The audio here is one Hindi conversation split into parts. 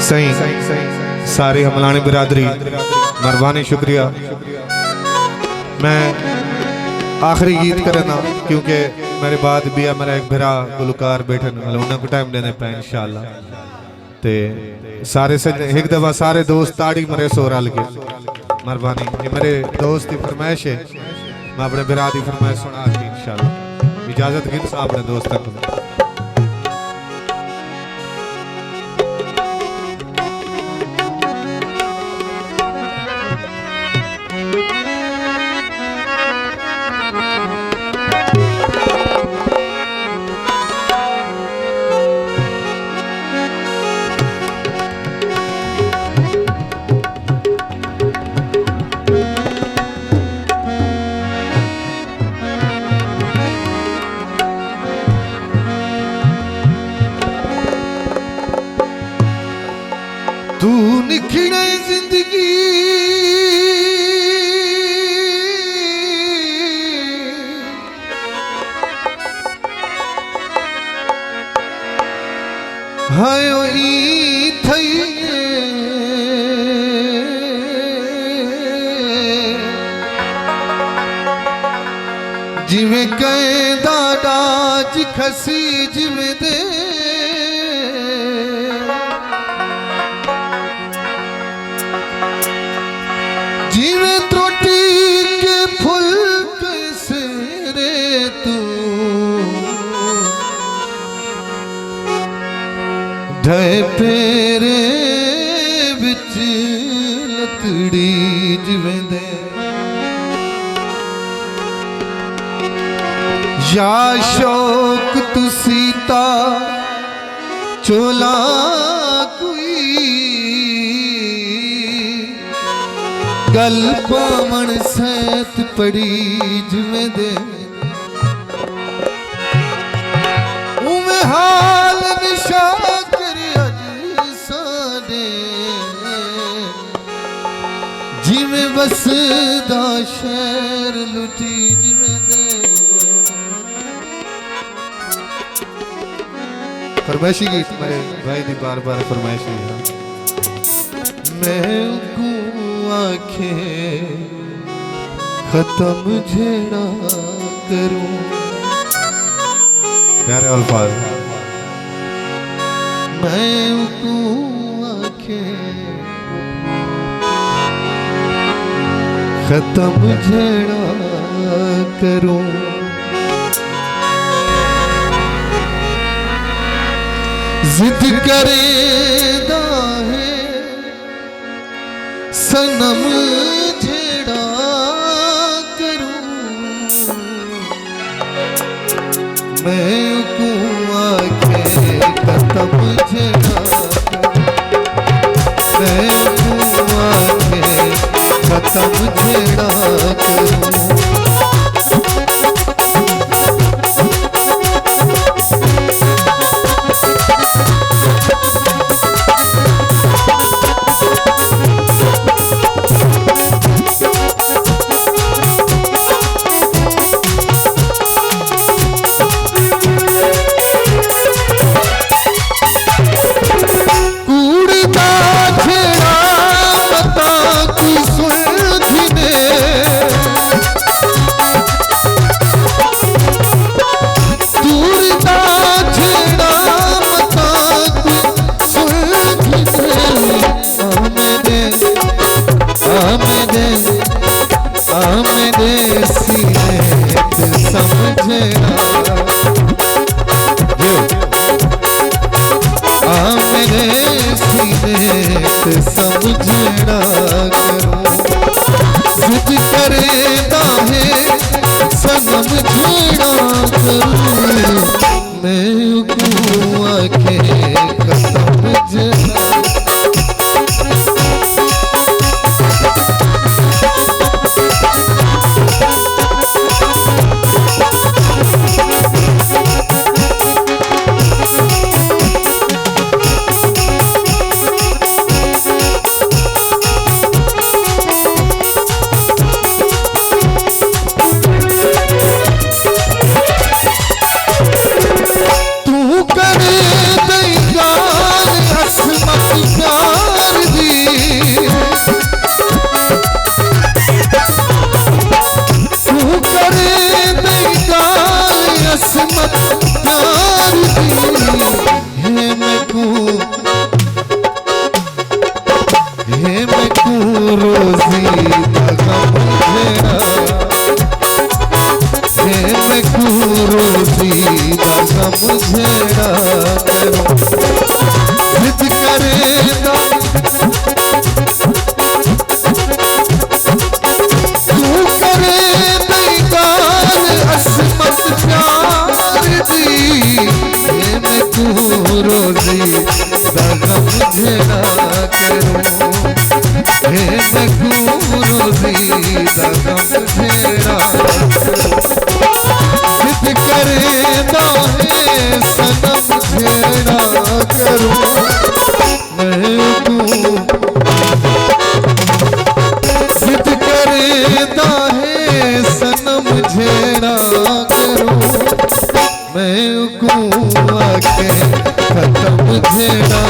सही सारी हमलानी बिरादरी मेहरबानी शुक्रिया। मैं आखिरी गीत करना क्योंकि मेरे बाद भी मेरा एक भरा गुलकार बैठन उन्हें को टाइम देने पे इंशाअल्लाह। ते सारे से एक दफा सारे दोस्त ताड़ी मरे सोरा लगे मेहरबानी। ये मेरे दोस्त की फरमाइश है, मैं अपने बिरा की फरमाइश सुना दी इंशाअल्लाह। इजाजत गिन साहब अपने दोस्त तक। तू निखरे जिंदगी हाय ई थई जिवें कहंदा डाज खसी जिवें दे जिवें त्रोटी के फुल कैसे रे तू ढे पेरे बिच लतड़ी जिवें दे या शौक तू सीता चोला गल पावण सैत पड़ी जिवें दे उमें हाल निशा कर अज साडे जिवें बसदा शहर लुटी जिवें दे। फरमाइशी गीत मेरे भाई दी बार बार फरमाइश हुई। मैं आखे खत्म झेड़ा करूं प्यारे अल्फाज मैं आखे खत्म झेड़ा करूं जिद करेदा है सनम झेड़ा करूं मैं को आके खत्म झेड़ा मैं को आके खत्म झेड़ा करूं। समझना करूं जिद करेदा है सनम झेड़ा करूं मैं को आके खत्म झेड़ा। समझना करूं हे मैं क्यों रोजीदा समझना जिद करेंदा है सनम झेड़ा करूं मैं क्यों जिद करेंदा है सनम झेड़ा करूं मैं क्यों आके खत्म झेड़ा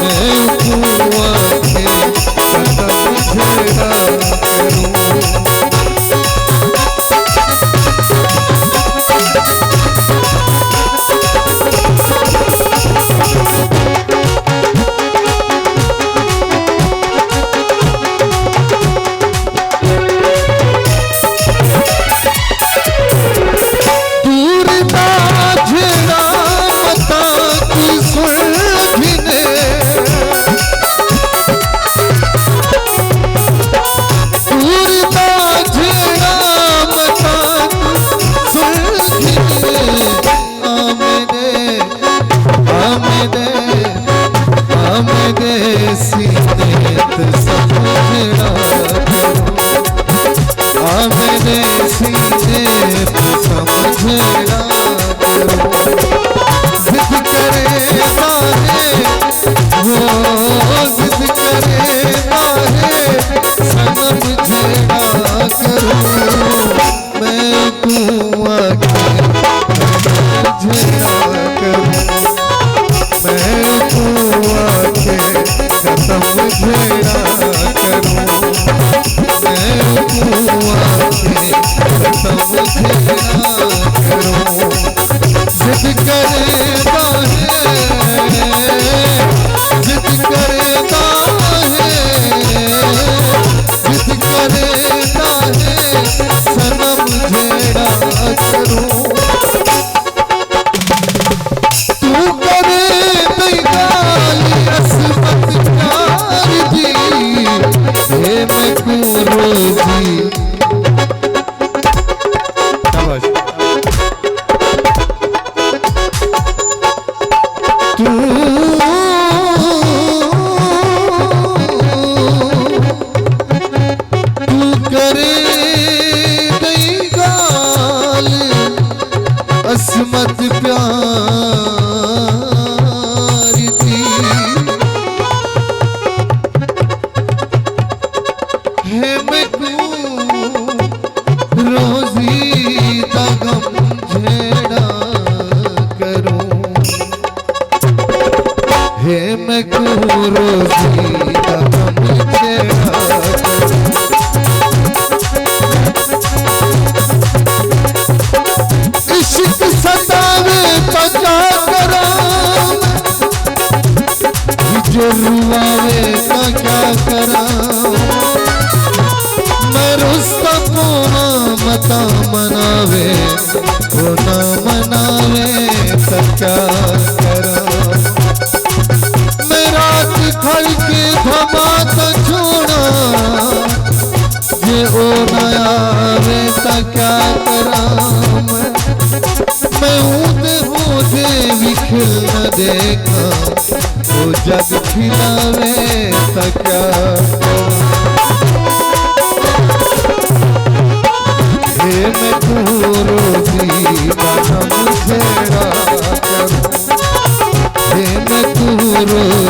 मैं क्यों आके खत्म झेड़ा करूं असमत प्यार थी है मैं क्यों रोजी का गम झेड़ा करूं है मैं क्यों रोजी का गम झेड़ा जो रुआवे का क्या करा मैं रुस्तम मता मनावे वो ना मनावे तो क्या करा मैं रात खड़ के धमाका छोड़ा ये ओ नया वे तो क्या करा मैं ऊँधे भी खिल न देखा वो जग खिलावे तका हे मैं क्यों रोजी का गम झेड़ा करूं हे मैं क्यों